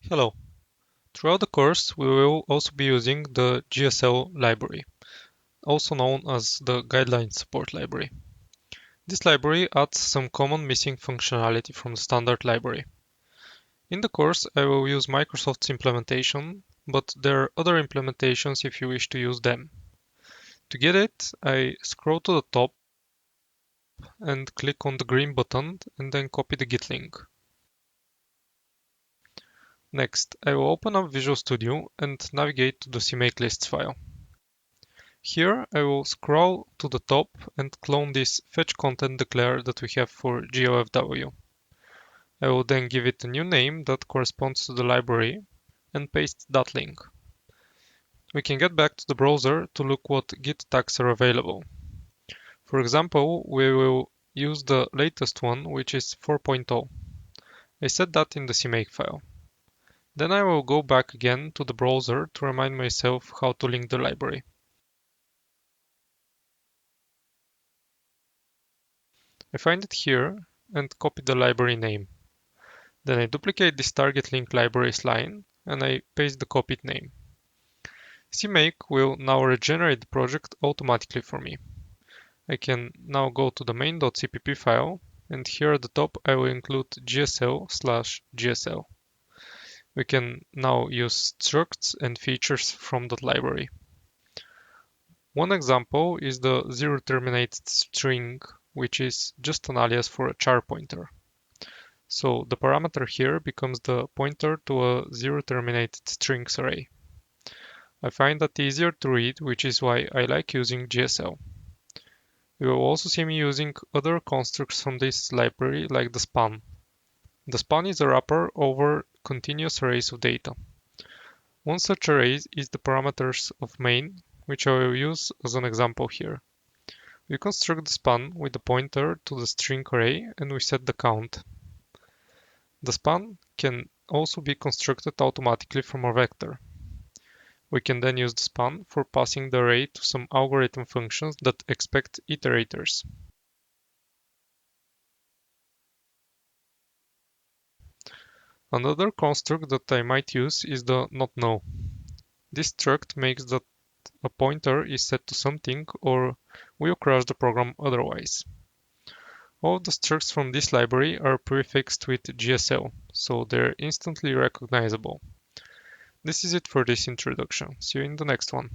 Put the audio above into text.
Hello. Throughout the course, we will also be using the GSL library, also known as the Guideline Support Library. This library adds some common missing functionality from the standard library. In the course, I will use Microsoft's implementation, but there are other implementations if you wish to use them. To get it, I scroll to the top and click on the green button and then copy the Git link. Next, I will open up Visual Studio and navigate to the CMake lists file. Here I will scroll to the top and clone this fetch content declare that we have for GOFW. I will then give it a new name that corresponds to the library and paste that link. We can get back to the browser to look what Git tags are available. For example, we will use the latest one, which is 4.0. I set that in the CMake file. Then I will go back again to the browser to remind myself how to link the library. I find it here and copy the library name. Then I duplicate this target link libraries line and I paste the copied name. CMake will now regenerate the project automatically for me. I can now go to the main.cpp file and here at the top I will include GSL/GSL. We can now use structs and features from that library. One example is the zero terminated string, which is just an alias for a char pointer. So the parameter here becomes the pointer to a zero terminated strings array. I find that easier to read, which is why I like using GSL. You will also see me using other constructs from this library like the span. The span is a wrapper over continuous arrays of data. One such array is the parameters of main, which I will use as an example here. We construct the span with the pointer to the string array and we set the count. The span can also be constructed automatically from a vector. We can then use the span for passing the array to some algorithm functions that expect iterators. Another construct that I might use is the notNo. This struct makes that a pointer is set to something or will crash the program otherwise. All of the structs from this library are prefixed with GSL, so they're instantly recognizable. This is it for this introduction. See you in the next one.